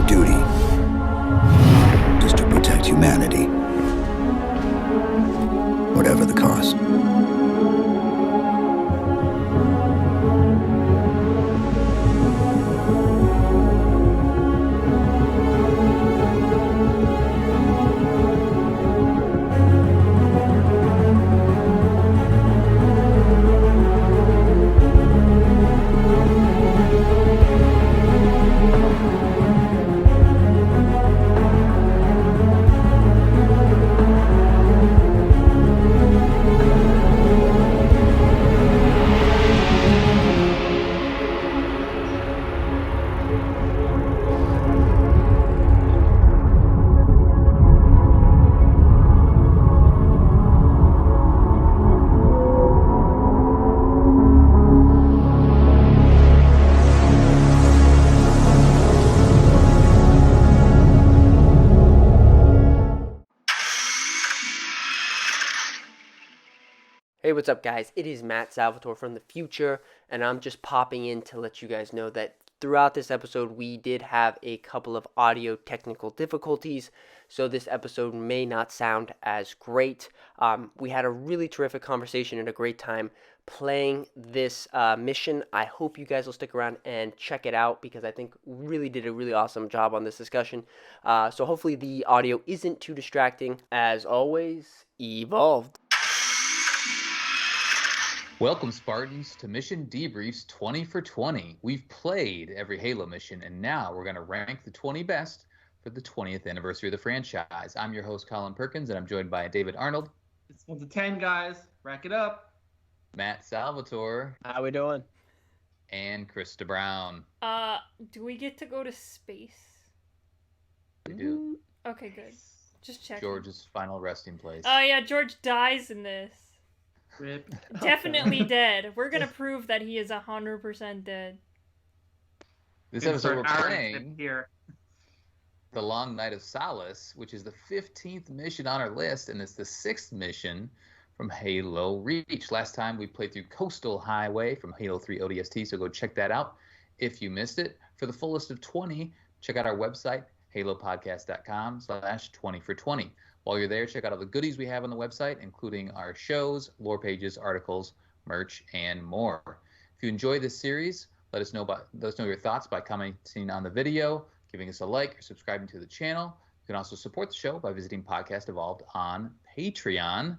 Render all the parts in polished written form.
duty is to protect humanity, whatever the cost. Hey, what's up, guys? It is Matt Salvatore from the future, and I'm just popping in to let you guys know that throughout this episode, we did have a couple of audio technical difficulties, so this episode may not sound as great. We had a really terrific conversation and a great time playing this mission. I hope you guys will stick around and check it out because I think we really did a really awesome job on this discussion. So hopefully the audio isn't too distracting. As always, evolved. Welcome, Spartans, to Mission Debrief's 20 for 20. We've played every Halo mission, and now we're going to rank the 20 best for the 20th anniversary of the franchise. I'm your host, Colin Perkins, and I'm joined by David Arnold. It's 1 to 10, guys. Rack it up. Matt Salvatore. How we doing? And Krysta Brown. Do we get to go to space? We do. Okay, good. Just check. George's final resting place. Oh, yeah, George dies in this. Rip. Definitely dead. We're gonna prove that he is 100% dead. This episode we're Insert playing here. the Long Night of Solace, which is the 15th mission on our list, and it's the 6th mission from Halo Reach. Last time we played through Coastal Highway from Halo 3 ODST, so go check that out if you missed it. For the full list of 20, check out our website, halopodcast.com/20 for 20. While you're there, check out all the goodies we have on the website, including our shows, lore pages, articles, merch, and more. If you enjoy this series, let us know your thoughts by commenting on the video, giving us a like, or subscribing to the channel. You can also support the show by visiting Podcast Evolved on Patreon.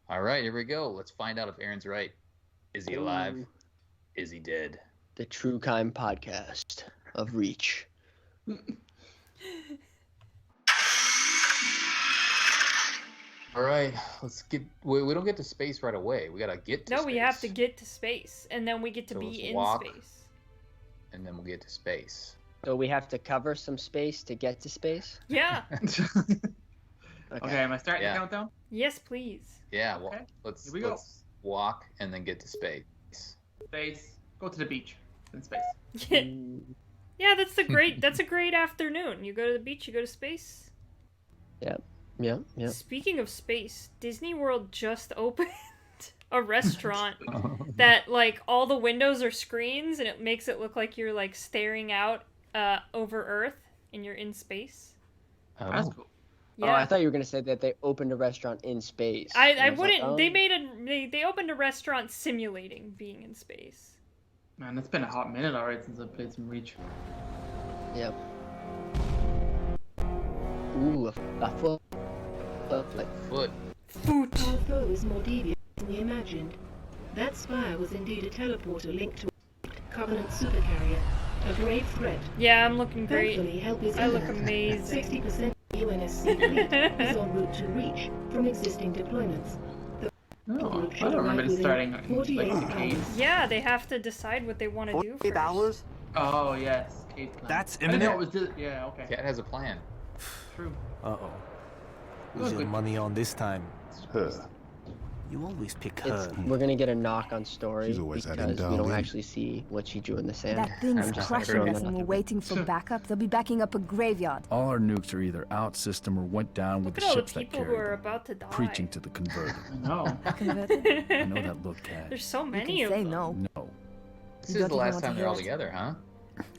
All right, here we go. Let's find out if Aaron's right. Is he alive? Is he dead? The True Crime Podcast of Reach. All right, let's get. We don't get to space right away. We gotta get to space. No, we have to get to space, and then we get to be in space. And then we'll get to space. So we have to cover some space to get to space? Yeah. Okay, am I starting the countdown? Yes, please. Yeah, well, Okay, let's here we go. walk and then get to space. Space. Go to the beach. In space. Yeah, that's a great afternoon. You go to the beach, you go to space. Yep. Speaking of space, Disney World just opened a restaurant that, like, all the windows are screens and it makes it look like you're, like, staring out over Earth and you're in space. Oh. That's cool. Yeah. Oh, I thought you were gonna say that they opened a restaurant in space. I was wouldn't. like, They opened a restaurant simulating being in space. Man, it's been a hot minute already since I played some Reach. Yep. Ooh, a foot. Foot. Foot. Our foe is more devious than we imagined. That spire was indeed a teleporter linked to a Covenant supercarrier, a grave threat. Yeah, I'm looking great. Thankfully, help is I look imminent. amazing. 60% of the UNSC fleet is en route to Reach from existing deployments. No, I don't remember it starting in, like, the cave. Yeah, they have to decide what they want to do first. $48? Oh, yes. Cave plan. That's I didn't know it imminent. was yeah, okay. Cat has a plan. True. Uh-oh. Who's Look, your good. money on this time? Her. You always pick her. We're gonna get a knock on story She's always had him because we dialed don't in. actually see what she drew in the sand. That thing's I'm just crushing throwing us that and out we're there. waiting for backup. They'll be backing up a graveyard. All our nukes are either out system or went down with Look the at all the ships that people who carried are them. about to die. Preaching to the converted. No. Converted? I know that look, Cat. There's so You many can of say them. no. No. This You is don't the even last want to time they're hear all it. together, huh?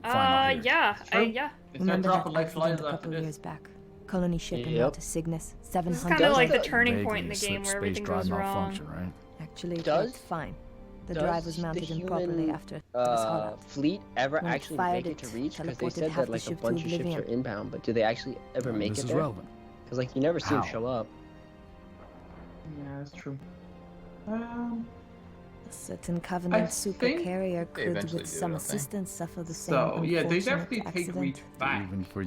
Final years. Yeah. True. Yeah. They start Remember dropping that like accident flies a after couple this. years back? Colony ship en Yep. route to Cygnus. This is 700. kind of like the Does the- turning point in the Vaguely game where slip everything space drive goes wrong. malfunction, right? Actually, it Does- worked fine. The does drive was the mounted improperly human, after it was hollow. fleet ever When it actually fired, make it to it reach? Because they teleported said half that the like a ship to bunch of ships are oblivion. inbound, but do they actually ever make This it is there? relevant. Because like you never see them How? show up. Yeah, that's true. A certain Covenant think supercarrier they could, eventually with do, some don't they? assistance, suffer the same So yeah, they unfortunate definitely take accident. Reach back. Even for I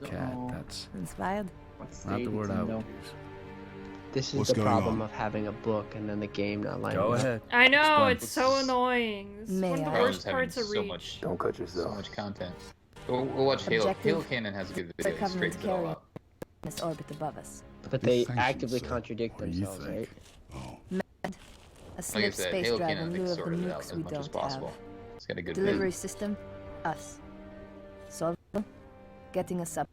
don't cat, know that's Inspired? what not state the word it's I in, would though. use. This is What's the going problem on? of having a book and then the game not lining Go up. ahead. I know, Explain. it's so annoying. It's May one of the I? Problem worst is having parts of so Reach. much, Don't cut so yourself. much content. We'll watch Halo. Objective, Halo Canon has a good video. It Covenant straightens it all carrier out. in this orbit above us. But they Thank you, actively sir. contradict What do you themselves, think? right? A Like I slip said, space Halo drive Canon in they lieu of the sorted it out nukes as we much as don't possible. have. It's got a good Delivery vision. system, us. Solve them, getting us up.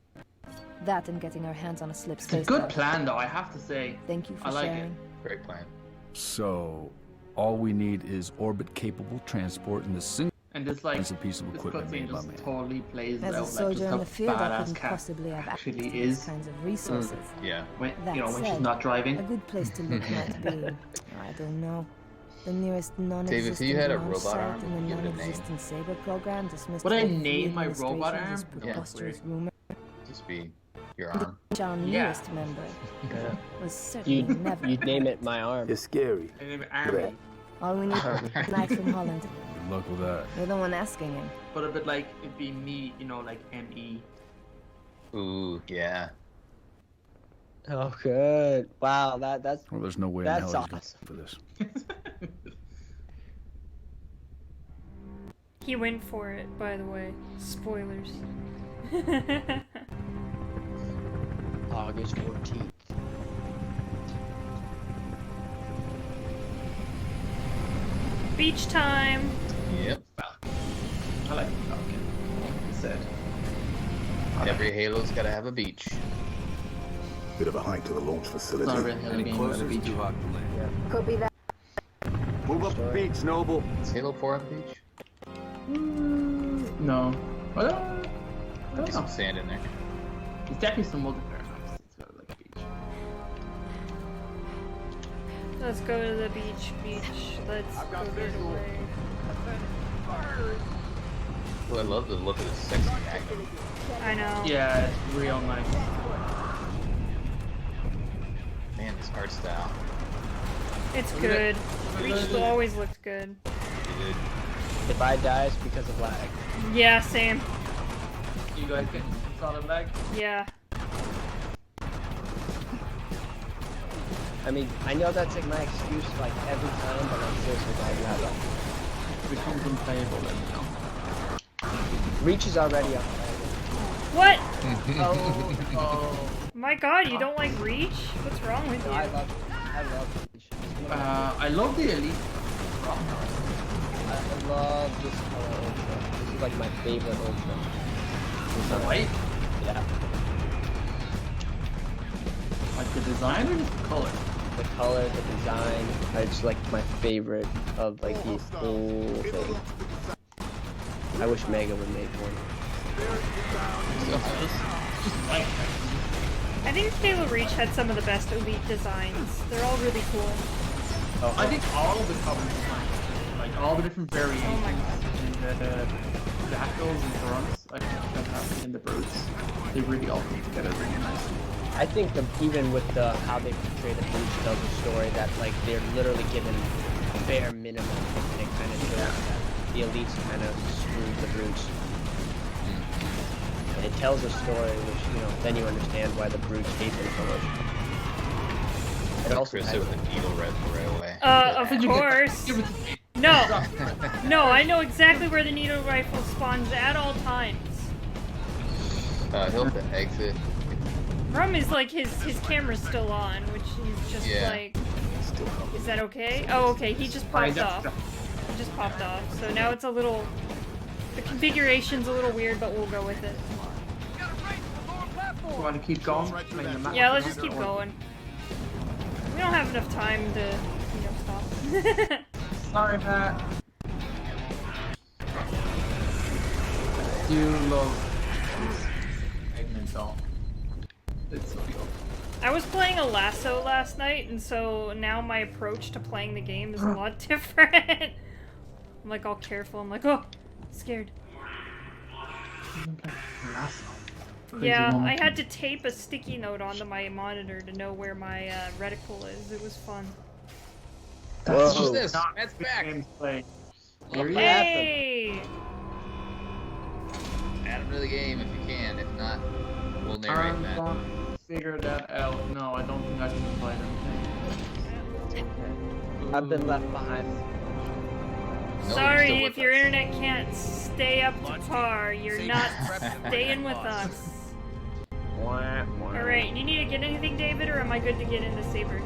That and getting our hands on a slip It's a space good drive. plan though, I have to say. Thank you for I like it. sharing. Great plan. So, all we need is orbit-capable transport in the single And this like piece of this equipment cutscene made by just man. totally plays As a out like soldier just in how the field, I badass couldn't Cat possibly have access actually to these is kinds of resources. Yeah. when That when she's said, not A driving. good place to look might be, I don't know, the nearest Dave, non-existent if you had a launch robot site arm, in the give it a name. non-existent Saber program dismissed Would I by the name my robot administration as arm? Yeah. preposterous rumor. Just be your arm. Which our Yeah. newest member Yeah. was certainly never. You'd name it my arm. It's scary. I name it Army. All we need is a knight from Holland. Good luck with that. You're the one asking him. But a bit like it'd be me, you know, like ME. Ooh, yeah. Oh, good. Wow, that's Well, there's no way in That's hell he's awesome. going for this. He went for it, by the way. Spoilers. August 14th. Beach time! Yep. I like Falcon. Like I said. Every Halo's got to have a beach. Bit of a hike to the launch It's facility. not really a game about a beach. Copy that. Move up the beach, Noble. Does Halo 4 have a beach? No. I don't Get know. some sand in there. There's definitely some multiplayer maps. It's got like a beach. Let's go to the beach. Let's go get away. Well, I love the look of this sexy Magnum. I know. Yeah, it's real nice. Man, this art style. It's Look at good. it. Reach always looked good. Dude. If I die, it's because of lag. Yeah, same. You guys getting some solid lag? Yeah. I mean, I know that's like my excuse like every time, but like seriously, guys, not It becomes unplayable then, you know. Reach is already up. What? Oh. My god, you don't like Reach? What's wrong with No, you? I love Reach. I love the Elite. I love this color ultra. This is like my favorite ultra. The white? Yeah, Like the design or just the color? the color, the design. It's like my favorite of like the whole thing. I wish Mega would make one. I think Halo Reach had some of the best Elite designs. They're all really cool. Oh, I think all of the cover designs, like all the different variations Oh my god. in the jackals and grunts, I think that have in the brutes, they really all come together really nicely. I think even with the how they portray the Brutes tells a story that like they're literally given bare minimum, and it kind of shows that the elites kind of screwed the Brutes. And it tells a story which, you know, then you understand why the Brutes hate them so much. It also Krysta has, with a needle right away. Of course. Give it to me. No. No, I know exactly where the needle rifle spawns at all times. He'll have to exit. Problem is, like, his camera's still on, which is just Yeah. like... Is that okay? Oh, okay, he just popped off. He just popped off. So now it's a little... The configuration's a little weird, but we'll go with it. You want to keep going? Playing the map? Yeah, let's just keep going. We don't have enough time to, stop. Sorry, Pat. do love segment though. It's so good. I was playing a lasso last night, and so now my approach to playing the game is a lot different. I'm like all careful. I'm like, oh, scared. Yeah, I had to tape a sticky note onto my monitor to know where my reticle is. It was fun. What's this? That's back. Hey! Add him to the game if you can. If not, we'll narrate that. I'm going to figure that out. No, I don't think I can play anything. I've been left behind. No, Sorry you're if still your with us. internet can't stay up to par. You're not staying with us. Alright, you need to get anything, David, or am I good to get into Saber?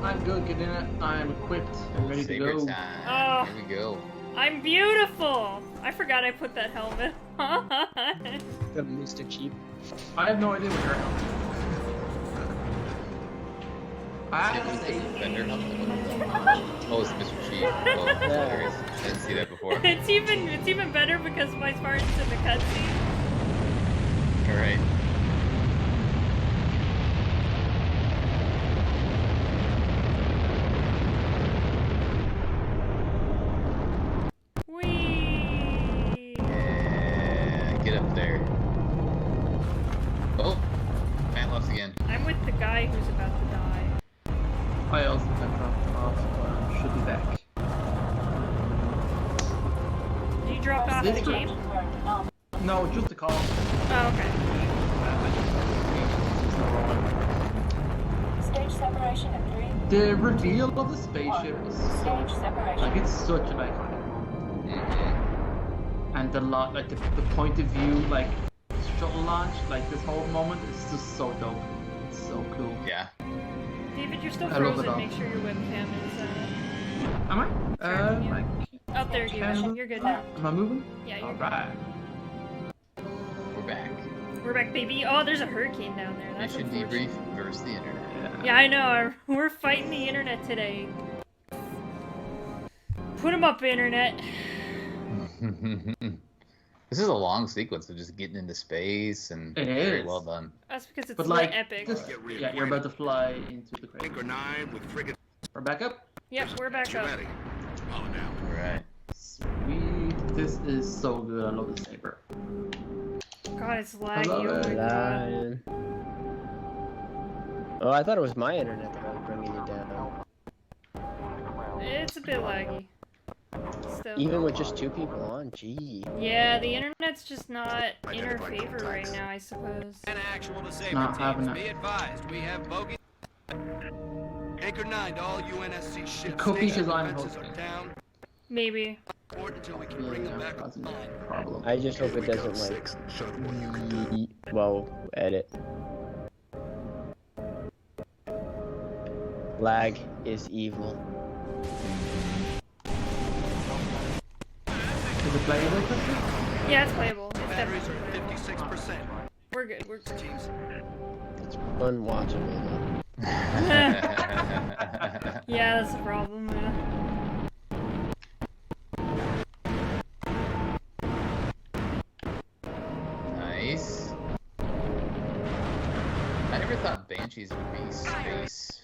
I'm good, get in it. I'm equipped and ready Saber to go. time. Oh. Here we go. I'm beautiful! I forgot I put that helmet on. The Mr. Cheap. I have no idea what your helmet is. I It was have the to say, Defender helmet. Oh, it's Mr. Cheap. Oh, that's hilarious. I didn't see that before. it's even better because my Spartan's in the cutscene. Alright. Whee! Yeah, get up there. Oh, Matt lost again. I'm with the guy who's about to die. I also got dropped off, but should be back. Did you drop off the This game? No, just a call. Oh, okay. Stage separation at 3. The reveal of the spaceship was so, Stage separation. like, it's such an iconic. And the like the point of view, like shuttle launch, like this whole moment is just so dope. It's so cool. Yeah. David, you're still I love it frozen. all. Make sure your webcam is Am I? tracking you. Like, Up there, David. You're good now. am I moving? Yeah, you're good. Alright. We're back. We're back, baby. Oh, there's a hurricane down there. That's Mission unfortunate. debrief versus the internet. Yeah, I know. We're fighting the internet today. Put 'em up, internet. This is a long sequence of just getting into space and It very is. well done. That's because it's But lit like, epic. just, yeah, you're about to fly into the crater. Anchor 9 with frigate. We're back up. Yep, we're back up. Ready. Oh, now. Alright. Sweet. This is so good. I love the saber. God, it's I laggy. love Oh my it. god. Lion. Oh, I thought it was my internet that was bringing you down. It's a bit laggy. Still. Even with just 2 people on, gee. Yeah, the internet's just not in our favor right now, I suppose. An actual to Saber Not having teams. it. Be advised, we have bogey. Anchor 9 to all UNSC ships. cookie Station is I'm defenses hosting. are down. Maybe. Or until we can bring them back That's no online. problem. I just hope it doesn't like. Well, edit. Lag is evil. Is it playable, Krysta? Yeah, it's playable. It's Batteries definitely are playable. 56%. We're good. We're good. Teams. It's fun watching it. Yeah, that's the problem. Yeah. Nice. I never thought Banshees would be space.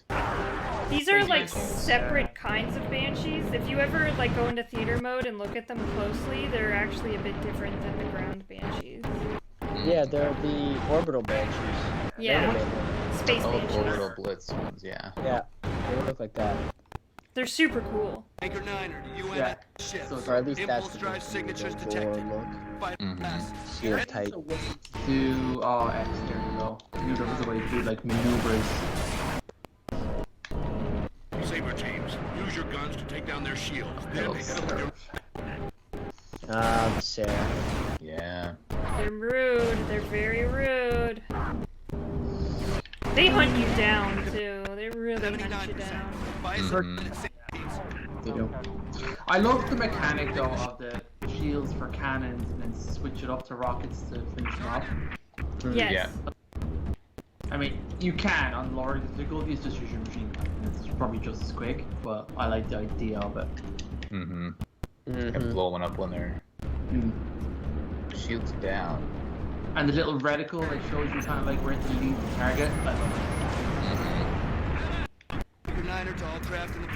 These are like Banshees. separate kinds of banshees. If you ever like go into theater mode and look at them closely, they're actually a bit different than the ground banshees. Yeah, they're the orbital banshees. Yeah, space Oh, banshees. orbital blitz ones, yeah. Yeah, they look like that. They're super cool. Anchor 9 to UNSC Yeah. ships. Or at least that's Impulse the drive signatures visual detected. look. Fight fast. See it tight. To X, there you go. I knew there was a way to do like maneuvers. Saber teams, use your guns to take down their shields. Then Hello, hit them with your Ah, Sarah. Yeah. They're rude. They're very rude. They hunt you down too. They really hunt you down. You know. I love the mechanic though of the shields for cannons and then switch it up to rockets to finish them off. Yes. Yeah. I mean, you can on lower difficulties just use your machine gun. It's probably just as quick, but I like the idea of it. And blow one up when they're shields down. And the little reticle that shows you kind of like where to leave the target. I love it.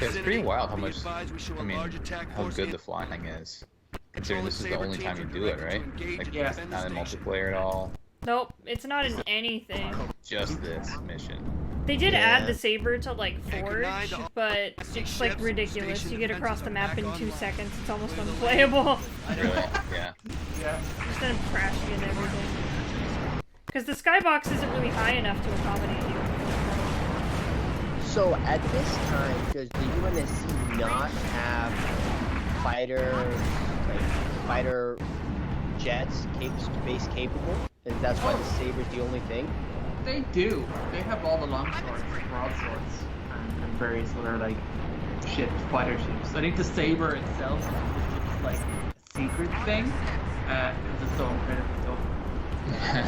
It's pretty wild how much, I mean, how good the flying is. Considering this is the only time you do it, right? Like, Yeah. not in multiplayer at all. Nope, it's not in anything. Just this mission. They did Yeah. add the saber to like Forge, but it's like ridiculous. You get across the map in 2 seconds. It's almost unplayable. Really? Yeah. Yeah. Just end up crashing and everything. Because the skybox isn't really high enough to accommodate you. So at this time, does the UNSC not have fighter jets space capable? And that's why the Saber's the only thing? They do. They have all the long swords, broadswords, and various other like ships, fighter ships. I think the Saber itself is just like a secret thing, because it's so incredibly tough.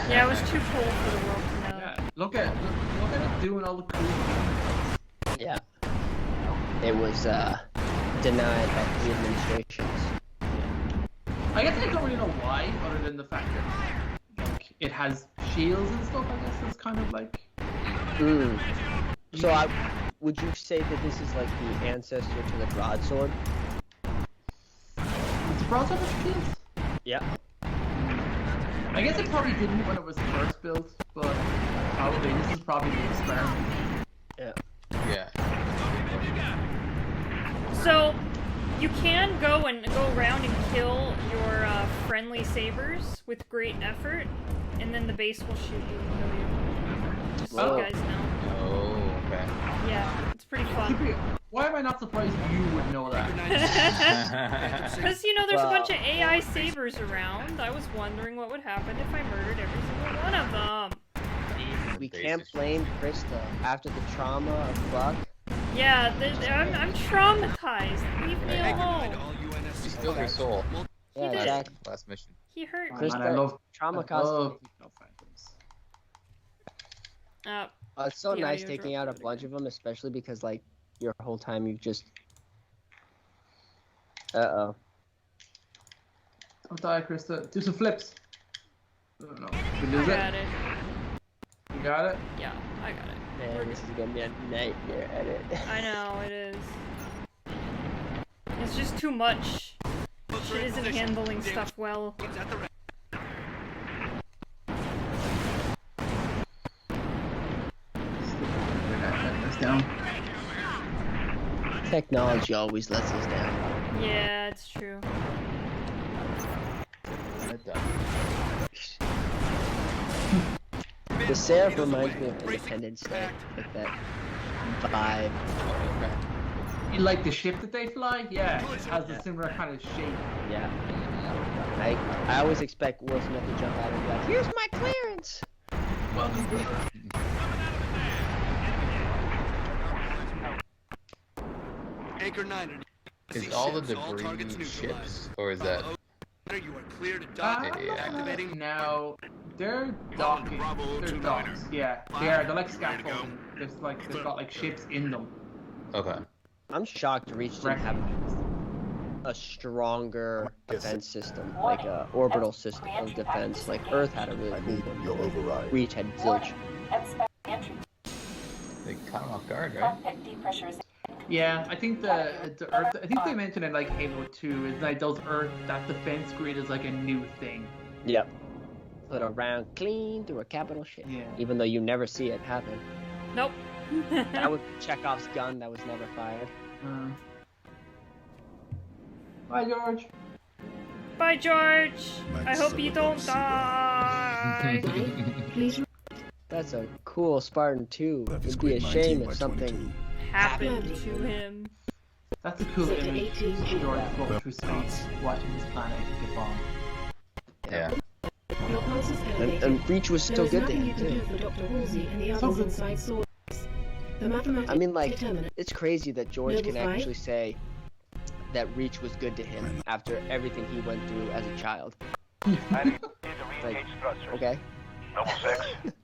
Yeah, it was too cool for the world to know. Yeah, look at it doing all the cool things. Yeah. It was denied by 3 administrations. I guess I don't really know why, other than the fact that like it has shields and stuff. I guess it's kind of like. So would you say that this is like the ancestor to the broadsword? Does the broadsword have shields? Yeah. I guess it probably didn't when it was first built, but probably this is probably the experiment. Yeah. Yeah. So, you can go around and kill your friendly sabers with great effort, and then the base will shoot you and kill you. Just so you guys know. Oh, okay. Yeah, it's pretty fun. Why am I not surprised you would know that? Because, you know, there's a bunch of AI sabers around. I was wondering what would happen if I murdered every single one of them. We can't blame Krysta after the trauma of Buck. Yeah, I'm traumatized. Leave me alone. You spilled your soul. Yeah, did. exactly. Last mission. He hurt me. Krysta, I love trauma I caused. love- It's so The nice audio taking dropped out a bunch of them, especially because like your whole time you've just. Don't die, Krysta. Do some flips. I don't know. You lose I it? got it. You got it? Yeah, I got it. Man, this is gonna be a nightmare edit. I know, it is. It's just too much. She isn't handling stuff well. Down. Technology always lets us down. Yeah, it's true. The Seraph reminds me of Independence Day, like that vibe. You like the ship that they fly? Yeah, it has a similar kind of shape. Yeah. I always expect Will Smith to jump out and be like, "Here's my clearance." Anchor 9. Is all the debris ships, or is that? You are clear to dock. Activating. Now, they're docking. They're docks. Yeah, they are. They're like scaffolding. They've got like ships in them. Okay. I'm shocked Reach didn't have a stronger defense system, like a orbital system of defense. Like Earth had a really cool one. Reach had zilch. They caught him off guard, right? Yeah, I think the Earth. I think they mentioned in like Halo 2 is like those Earth that defense grid is like a new thing. Yep. Put a round clean through a capital ship. Yeah. Even though you never see it happen. Nope. That was Chekhov's gun that was never fired. Bye, George. Bye, George. I hope you don't die. That's a cool Spartan 2. It'd be a shame if something happened to him. That's a cool image. George walking through space, watching this planet get bombed. Yeah. And Reach was still good to him too. I mean, like, it's crazy that George can actually say that Reach was good to him after everything he went through as a child. Like, okay.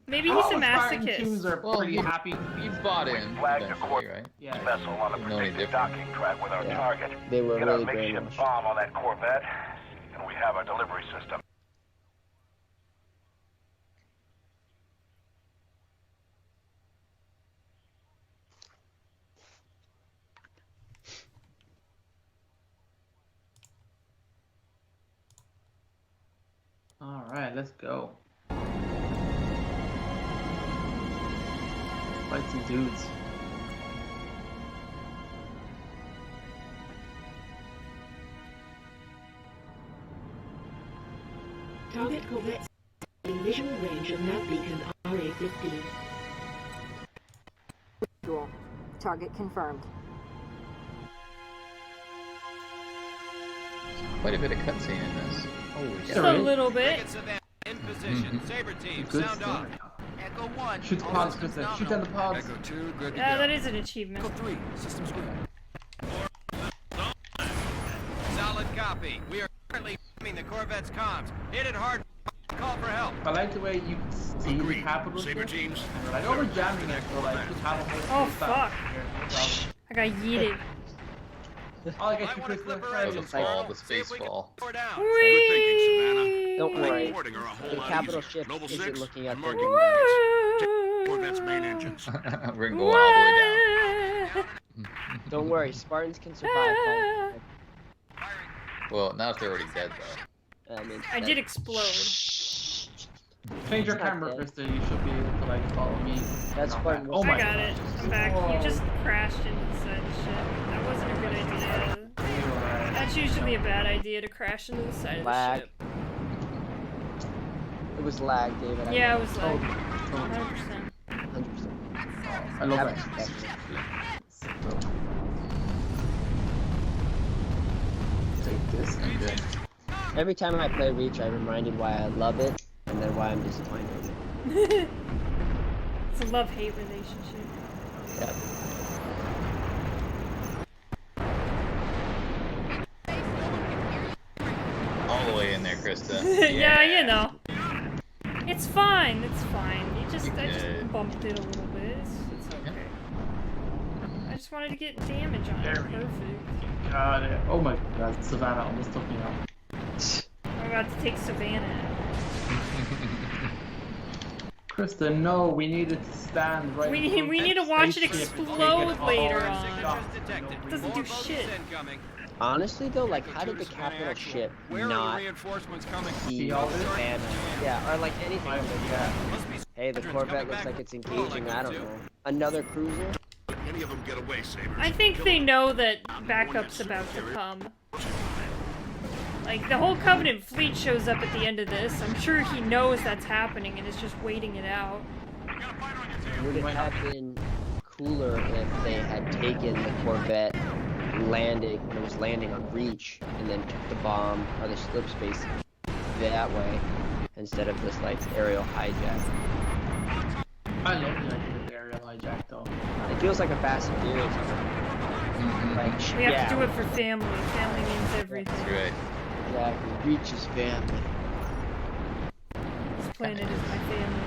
Maybe he's a masochist. Are pretty happy. You bought in eventually, right? Yeah. Vessel on a predicted docking track with our target. They were Get our really makeshift brainwashed. bomb on that Corvette, and we have our delivery system. Alright, let's go. Fight some dudes. Target corvettes in visual range of nav beacon RA-15. Visual. Target confirmed. Quite a bit of cutscene in this. Holy Just shit. a little bit. Ticket Savannah in position. Saber team, Good sound story. off. Echo 1. Shoot the all pods, systems Krysta. Shoot nominal. down the pods. Echo 2, good to Yeah, go. that is an achievement. Echo 3, systems green. Solid copy. We are currently jamming the Corvette's comms. Hit it hard. Call for help. I like the way you can see the Agreed. capital Saber ship. teams. Like, oh, we're jamming it, so like, just have a whole Oh, fuck. I got yeeted. I'll get Might you, want to clip Krysta. her Right. engines, Fall, Colonel. the See if space we can fall. slow her down. Good thinking, Savannah. Don't worry. Reporting are a whole The lot capital easier. ship Noble isn't 6 looking at and their Marking wing. Corvette's main engines. We're gonna go all the way down. Don't worry, Spartans can survive. Colin. Well, not if they're already dead, though. I mean, I did explode. Change your It's not camera, dead. Krista. You should be able to like follow me. That's Not Spartan bad. was- Oh my I got it. I'm back. Whoa. You just crashed inside the ship. That wasn't a good idea. That's usually a bad idea to crash into the side of the Lag. ship. It was lag, David. Yeah, it was Oh, like totally. 100%. 100%. I love Haven't it. expected it. Take this. Okay. Every time I play Reach, I'm reminded why I love it, and then why I'm disappointed. It's a love-hate relationship. Yep. All the way in there, Krysta. Yeah, you know. It's fine. It's fine. I just good. bumped it a little bit. It's okay. I just wanted to get damage on it. There we go. Perfect. Got it. Oh my god, Savannah almost took me out. I'm about to take Savannah. Krista, no, we need it to stand right. We in front need to of watch it spaceship and take explode all later our on. shots. Detected. Doesn't More do bogeys shit. incoming. Honestly, though, like, how did the capital ship Where are not the reinforcements coming? be See all this? Savannah? Yeah, or like anything. My- Like, yeah. Must be hey, the squadrons Corvette coming looks back like from it's patrol, engaging. like I don't them know. Another cruiser? Any of them get away, Sabers. I think they know that backup's about to come. Like, the whole Covenant fleet shows up at the end of this. I'm sure he knows that's happening and is just waiting it out. Would it have been cooler if they had taken the Corvette, landed when it was landing on Reach, and then took the bomb or the slip space that way instead of this like aerial hijack? I love the idea of the aerial hijack though. It feels like a Fast and Furious. Like, We have yeah, to do it for family. Family means everything. That's right. exactly. Reach is family. This planet is my family.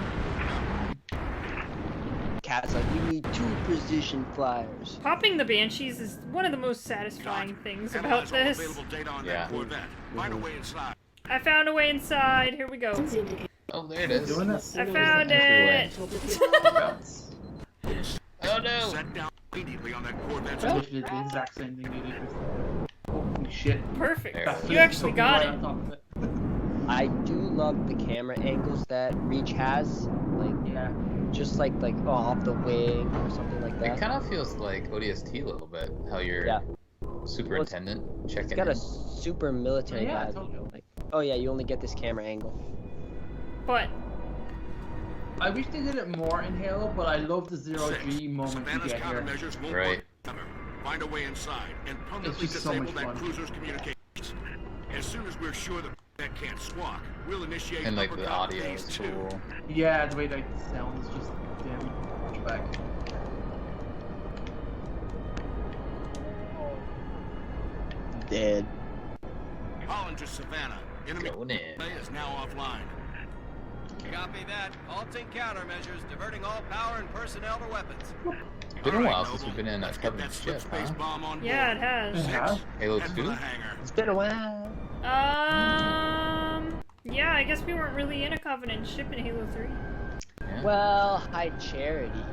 Cat's like, we need 2 precision flyers. Popping the Banshees is one of the most satisfying things about Analyze all this. available data on Yeah. that Corvette. Find a way inside. I found a way inside. Here we go. Oh, there it is. Doing this. I found it. Oh no! Set down immediately on that Corvette's Literally the exact same thing they did. Holy shit. Perfect. There. That You fleet actually took me got right it. on top of it. I do love the camera angles that Reach has. Like, Yeah. just like off the wing or something like It that. kind of feels like ODST a little bit. How your Yeah. superintendent checking It's got a in. super military Yeah, vibe. totally. Like, oh yeah, you only get this camera angle. But I wish they did it more in Halo, but I love the zero G moment you Savannah's get here. countermeasures won't Right. work together. Find a way inside and permanently just so disable much that fun. cruiser's communications. As soon as we're sure that that can't swap, we'll initiate And like the uppercut audio phase is 2. cool. Yeah, the way like the sound is just damn much back. Dead. Colin to Savannah. Enemy Going in. play is now offline. Copy that. Halting countermeasures, diverting all power and personnel to weapons. It's been a All right, while since Noble, we've been in a let's get Covenant that ship, slip-space huh? bomb on yeah, it board. has. Yeah. Halo Head for 2? the hangar. It's been a while. Yeah, I guess we weren't really in a Covenant ship in Halo 3. Yeah. Well, High Charity.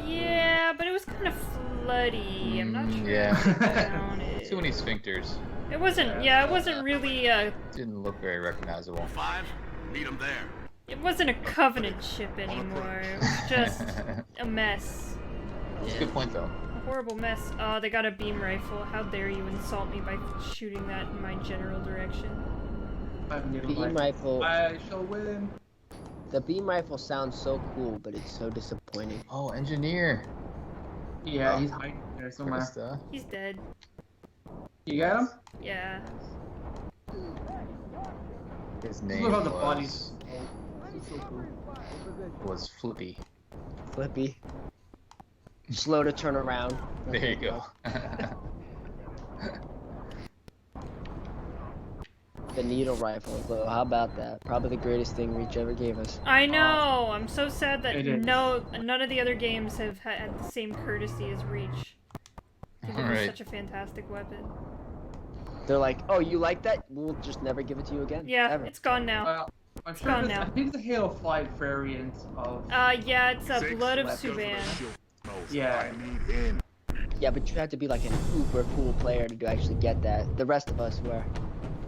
Yeah, but it was kind of floody. I'm not sure yeah. if I found it. Too many sphincters. It wasn't. Yeah, it wasn't really. Didn't look very recognizable. 5, meet him there. It wasn't a Covenant ship anymore. It was just a mess. That's a good point, though. A horrible mess. Oh, they got a beam rifle. How dare you insult me by shooting that in my general direction? Beam rifle. I shall win. The beam rifle sounds so cool, but it's so disappointing. Oh, engineer. Yeah, he's hiding there somewhere. Krysta. He's dead. You got him? Yeah. His name Look at the was... bodies. was Flippy. Flippy. Slow to turn around. There you go. The needle rifle, though, how about that? Probably the greatest thing Reach ever gave us. I know. I'm so sad that It is. none of the other games have had the same courtesy as Reach. It was Right. such a fantastic weapon. They're like, oh, you like that? We'll just never give it to you again. Yeah, Ever. it's gone now. I'm It's sure gone that's- now. I think the Halo 5 variant of. Yeah, it's a 6, Blood of let's go for the Suban. shield. Knows Yeah. I need him. Yeah, but you have to be like an uber cool player to actually get that. The rest of us were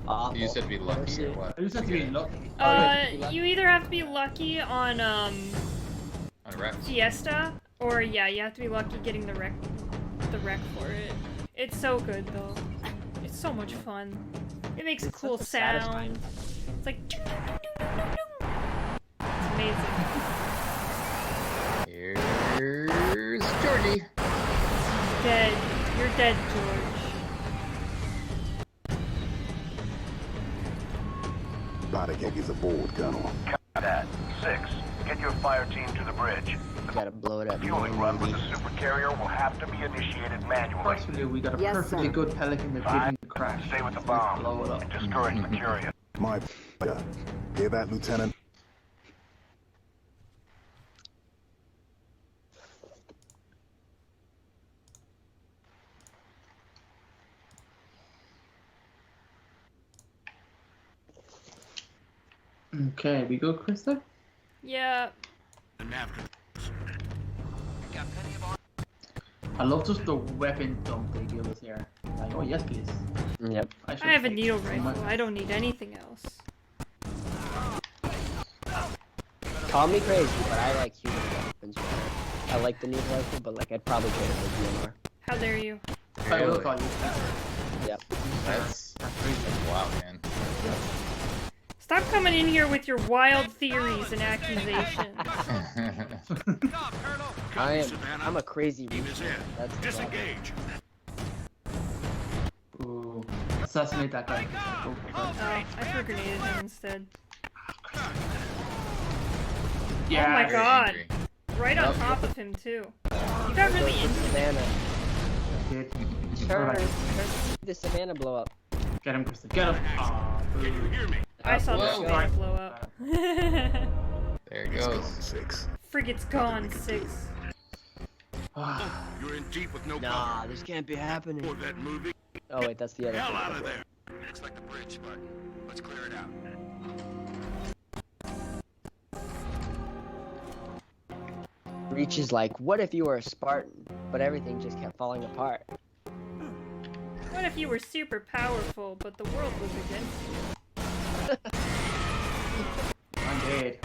awful. You said to be lucky or what? I just have to be lucky. You either have to be lucky on On Rex. Fiesta, or yeah, you have to be lucky getting the wreck for it. It's so good though. It's so much fun. It makes a It's cool such a satisfying- sound. It's like it's amazing. Here's Georgie. Dead. You're dead, George. Body is aboard, Colonel. That. 6. Get your fire team to the bridge. Gotta blow it up. Fueling run with the supercarrier will have to be initiated manually. First we do, we got a Yes, perfectly sir. good Pelican that didn't crash. Stay with the So bomb. blow it up. Discourage the curious. My hear that, Lieutenant? Okay, we go, Krysta? Yeah. The nav controls. I love just the weapon dump they give us here. Like, oh yes, please. Yep. I have a needle rifle. I don't need anything else. Call me crazy, but I like human weapons better. I like the needle rifle, but like I'd probably trade it for DMR. How dare you? I will Really? call you. Yep. That's wow, man. Stop coming in here with your wild theories and accusations. I'm a crazy Team Reach is fan. in. That's the problem. Disengage. Ooh. Assassinate that guy. Go, go. I threw a grenade at him instead. Yeah. Oh my Very god. angry. Right on Yep. top of him too. You got really into it. Savannah. Did. Turn. Alright. Turn the Savannah blow up. Get him, Krysta. Get him. Aw, Can you hear me? I saw the Whoa. Savannah blow up. There it goes. 6. Frigate's gone, 6. You're in deep with no Nah, cover. this can't be happening. For that movie. Oh wait, that's the other. Hell thing. out of there. Looks like the bridge, but let's clear it out. Reach is like, what if you were a Spartan, but everything just kept falling apart? What if you were super powerful, but the world was against you? I'm dead.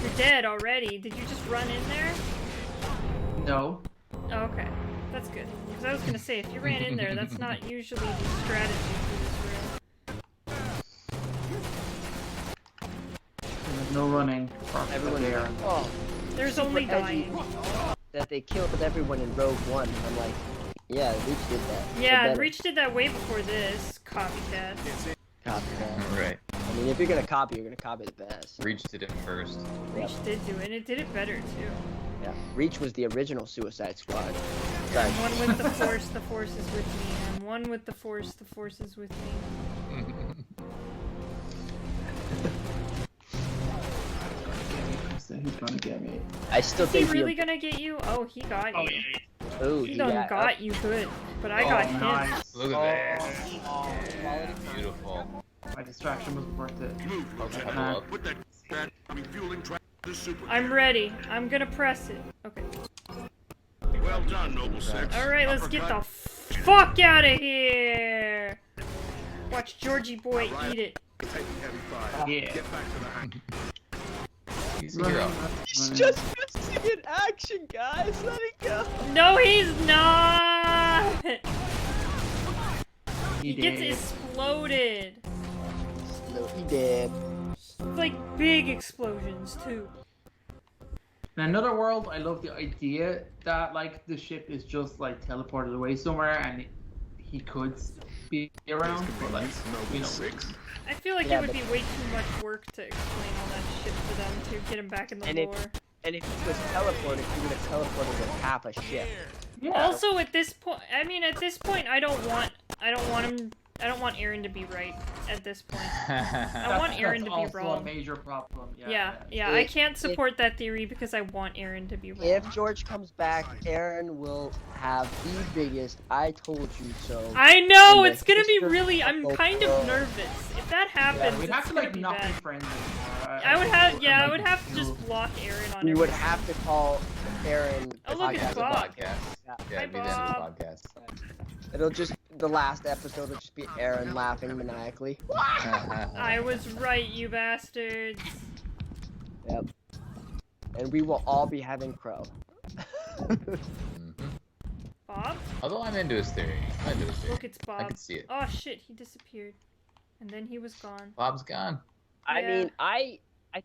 You're dead already. Did you just run in there? No. Oh, okay. That's good. Because I was gonna say, if you ran in there, that's not usually the strategy for this There's no running. Everyone there. Oh, room. There's super only edgy dying. that they killed everyone in Rogue One. I'm like, yeah, Reach did that. Yeah, Or better. Reach did that way before this. Copycat. Copy that. Right. I mean, if you're gonna copy, you're gonna copy the best. Reach did it first. Yep. Reach did do it, and it did it better too. Yeah. Reach was the original Suicide Squad. I'm Sorry. one with the force is with me. I'm one with the force is with me. Krysta, he's gonna get me. I still Is he think really gonna get you? Oh, he got you. Ooh, He done got you good, but I got him. Nice. Look at this. quality. Beautiful. My distraction was worth it. Move, Double Lieutenant. up. Put that refueling track to the super. I'm ready. I'm gonna press it. Okay. Well done, Noble 6. Alright, let's get the Uppercut. fuck out of here! Watch Georgie boy eat it. Taking heavy fire. Yeah. Get back to the hangar. He's a hero. He's just missing in action, guys. Let it go. No, he's not! He gets did. exploded. No, he did. Like big explosions too. In another world, I love the idea that like the ship is just like teleported away somewhere and he could be around, but like you know. I feel like Yeah, it would but- be way too much work to explain all that shit to them to get him back in the And lore. And if he was teleported, he would have teleported with half a ship. Yeah. Also, at this point, I mean, at this point, I don't want Aaron to be right. At this point, I want Aaron to be also wrong. a major problem. Yeah. I can't support that theory because I want Aaron to be wrong. If George comes back, Aaron will have the biggest "I told you so." I know in the it's gonna be history really. of I'm the kind of world. nervous. If that happens, We'd it's have to gonna like be not be bad. friends anymore. I would have, and, I like, would have to just block Aaron on We would everything. have to call Aaron. Oh, look, it's As a Bob. podcast. Yeah. Yeah, Hi, it'd be the end of Bob. the podcast. It'll just the last episode will just be Aaron laughing maniacally. I was right, you bastards. Yep. And we will all be having Crow. Bob? Although I'm into his theory. Look, it's Bob. I can see it. Oh shit, he disappeared. And then he was gone. Bob's gone. I Yeah. mean, I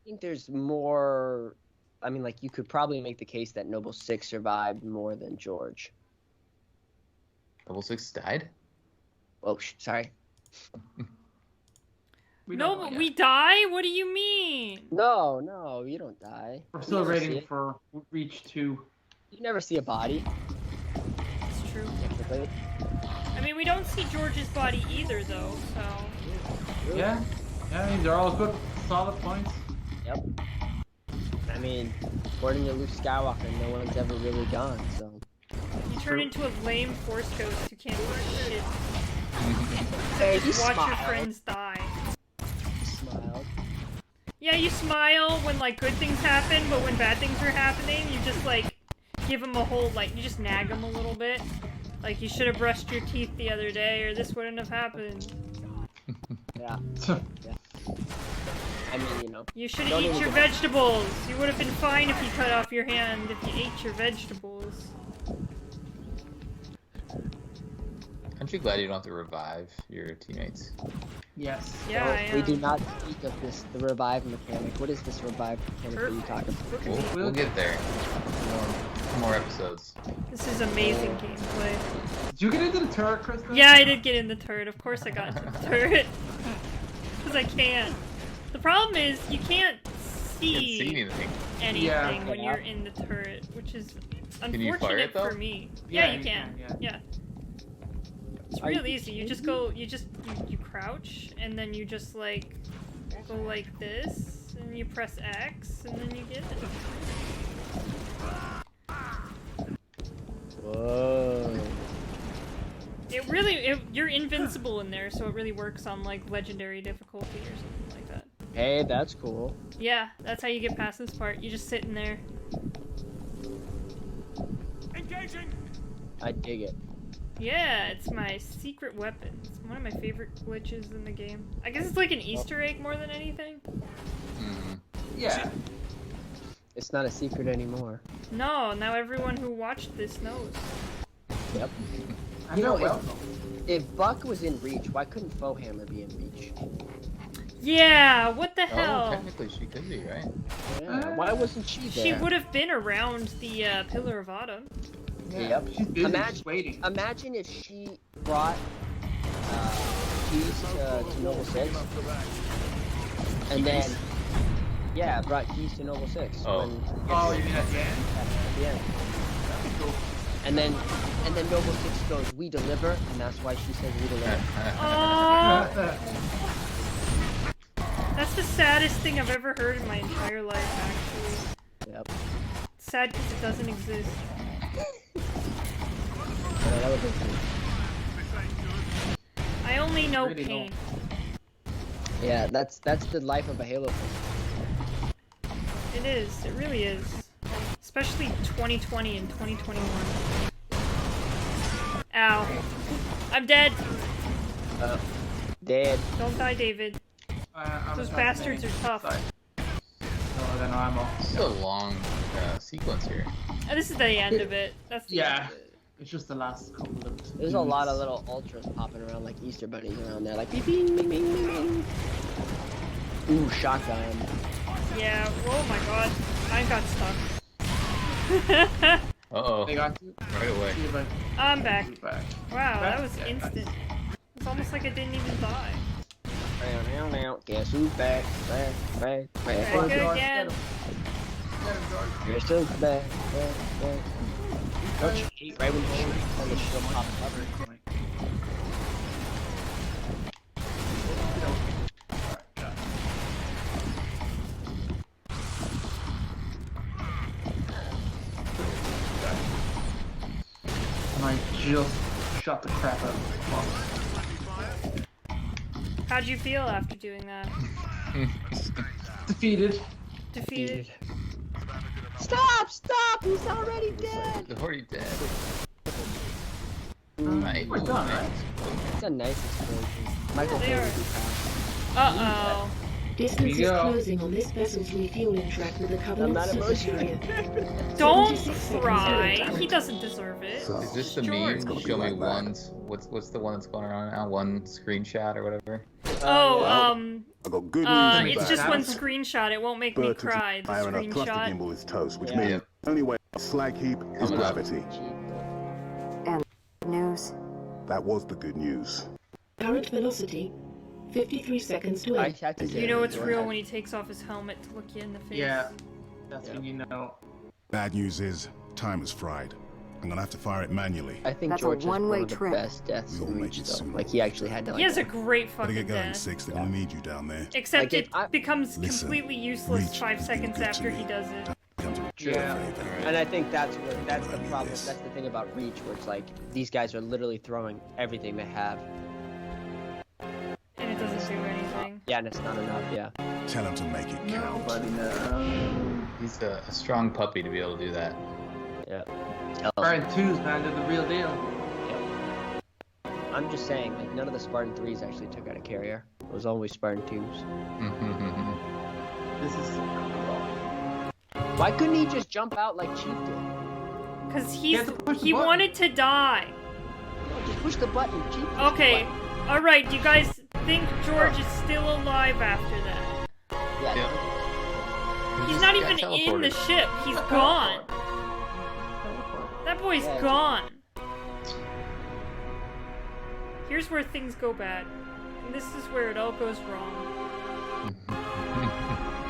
think there's more. I mean, like you could probably make the case that Noble 6 survived more than George. Double Six died? Oh, sorry. No, but we die? What do you mean? No, you don't die. We're You still never see waiting it. for Reach 2. You never see a body. It's true. Technically. I mean, we don't see George's body either, though, so... Yeah, these are all good, solid points. Yep. I mean, according to Luke Skywalker, no one's ever really gone, so. You turn into a lame Force ghost who can't do shit. Hey, Just he watch your smiled. friends die. He smiled. Yeah, you smile when, like, good things happen, but when bad things are happening, you just, like, give them a whole, like, you just nag them a little bit. Like, you should have brushed your teeth the other day, or this wouldn't have happened. Yeah. Yeah. I mean, you know. You should have don't eaten even your get- vegetables. You would have been fine if you cut off your hand if you ate your vegetables. Aren't you glad you don't have to revive your teammates? Yes. Yeah, No, I am. we do not speak of this, the revive mechanic. What is this revive mechanic that you talking about? We'll get there. More episodes. This is amazing gameplay. Did you get into the turret, Krysta? Yeah, I did get in the turret. Of course I got into the turret. Because I can. The problem is, you can't You can't see see anything. anything Yeah. when you're in the turret, which is you fire unfortunate it, though? for me. Yeah, Yeah, you you can. can, Yeah. It's Are real you easy. You just go, you crouch, and then you just like go like this, and you press X, and then you get it. Whoa. You're invincible in there, so it really works on like legendary difficulty or something like that. Hey, that's cool. Yeah, that's how you get past this part. You just sit in there. Engaging! I dig it. Yeah, it's my secret weapon. It's one of my favorite glitches in the game. I guess it's like an Easter egg more than anything. Yeah. It's not a secret anymore. No, now everyone who watched this knows. Yep. You know, if Buck was in Reach, why couldn't Foehammer be in Reach? Yeah, what the Oh, hell? technically she could be, right? Yeah, why wasn't she there? She would have been around the Pillar of Autumn. Yep. She's busy, Imagine, she's waiting. imagine if she brought keys to Noble 6. And then, yeah, brought keys to Noble 6. Oh. When, Oh, you mean at the end? at the end. And then Noble 6 goes, "We deliver," and that's why she says "We deliver." Oh, that's the saddest thing I've ever heard in my entire life, actually. Yep. It's sad because it doesn't exist. Yeah, that would be cool. I only know Really pain. Yeah, that's the life of a Halo fan. It is. It really is. Especially 2020 and 2021. Ow. I'm dead. dead. Don't die, David. Those bastards are tough. Oh, then I'm off. This is a long sequence here. This is the end of it. That's the end of it. It's just the last couple of. There's a lot of little ultras popping around like Easter bunnies around there, like bing, bing, bing, bing, bing. Ooh, shotgun. Yeah. Oh my god. I got stuck. Uh-oh. They got you? Right away. I'm back. Wow, that was instant. It's almost like I didn't even die. Guess who's back? Back. Back again. Guess who's back? Don't you hate right when you shoot on the shield pop up? And I just shot the crap out of the box. How'd you feel after doing that? Defeated. Defeated. Stop! He's already dead! He's already dead. We're done, right? It's a nice explosion. Michael They Bay are. would be proud. Uh-oh. Distance is closing on this vessel's refueling track with the Covenant not supercarrier. Don't 76 seconds cry. left. He doesn't deserve it. Is this the George. meme? Show me one. What's the one that's going around now? One screenshot or whatever. Oh, I got good news and it's bad. just one screenshot. It won't make me Burton's cry. The iron and a plastic screenshot. gimbal is toast, which Yeah. means the only way a slag heap is Coming up. gravity. And news. That was the good news. Current velocity, 53 seconds to I end. had to say You know it. it's real when he takes off his helmet to look you in the face. Yeah. That's when you know. Bad news is, time is fried. I'm gonna have to fire it manually. I think That's a George has one one-way of the trip. best deaths We all in make Reach, it though. sooner. Like, he actually had to, like... He has a great Better fucking get going, death. Six. They're gonna need you down there. Except Like, it becomes Listen, completely useless Reach 5 has been seconds good to after me. he does it. Becomes a Yeah. favor. And I think that's the problem. That's the thing about Reach, where it's like, these guys are literally throwing everything they have. And it doesn't do anything. Yeah, and it's not enough, yeah. Tell him to make it count. Nobody knows. He's a strong puppy to be able to do that. Yeah. Spartan 2s, man, they're the real deal. I'm just saying, like, none of the Spartan 3s actually took out a carrier. It was always Spartan 2s. This is so cool. Why couldn't he just jump out like Chief did? Because He had to push the he button. wanted to die. No, just push the button, Chief. Push the Okay. button. Alright, you guys think George is still alive after that? Yeah. He's not even in the ship. He's gone. That boy's Yeah, gone. Here's where things go bad. And this is where it all goes wrong.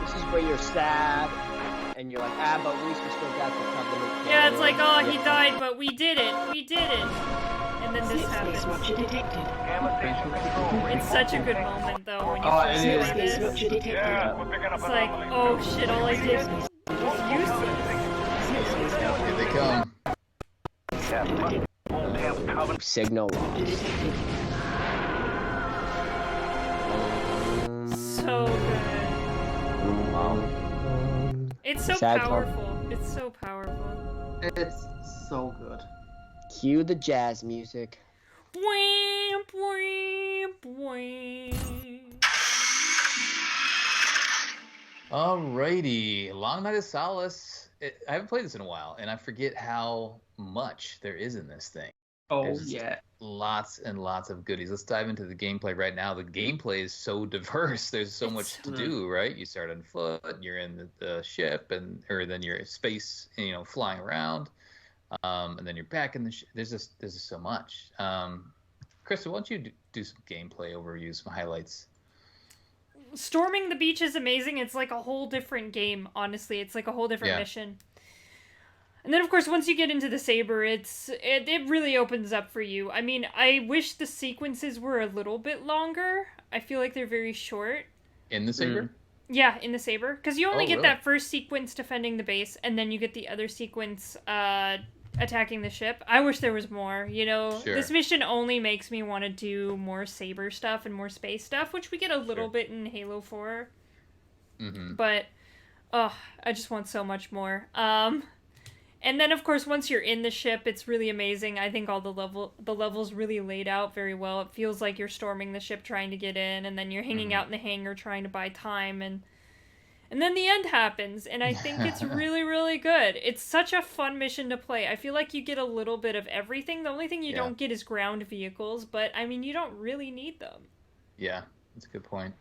This is where you're sad, and you're like, but at least we still got the Covenant. Yeah, it's like, oh, he Yeah. died, but we did it. We did it. And then this Space happens. rupture detected. It's such a good moment, though, when you Oh, first it is. play Space this. rupture detected. It's like, oh shit, all I did was useless. Here they come. Signal Rupture lost. detected. So good. It's so Sad part. powerful. It's so powerful. It's so good. Cue the jazz music. Wamp, wamp, wamp. Alrighty, Long Night of Solace. I haven't played this in a while, and I forget how much there is in this thing. Oh, There's yeah. lots and lots of goodies. Let's dive into the gameplay right now. The gameplay is so diverse. There's so much to do, right? You start on foot, you're in the ship, or then you're in space, flying around, and then you're back in the ship. There's just so much. Krysta, why don't you do some gameplay overview, some highlights? Storming the beach is amazing. It's like a whole different game, honestly. It's like a whole different Yeah. mission. And then, of course, once you get into the Saber, it really opens up for you. I mean, I wish the sequences were a little bit longer. I feel like they're very short. In the Saber? Yeah, in the Saber. Because you only Oh, get really? that first sequence defending the base, and then you get the other sequence attacking the ship. I wish there was more, Sure. This mission only makes me want to do more Saber stuff and more space stuff, which we get a little bit in Halo 4. Mm-hmm. But, I just want so much more. And then, of course, once you're in the ship, it's really amazing. I think all the levels really laid out very well. It feels like you're storming the ship trying to get in, and then you're hanging out in the hangar trying to buy time, and then the end happens, and I think it's really, really good. It's such a fun mission to play. I feel like you get a little bit of everything. The only thing you don't get is ground vehicles, but, I mean, you don't really need them. Yeah, that's a good point.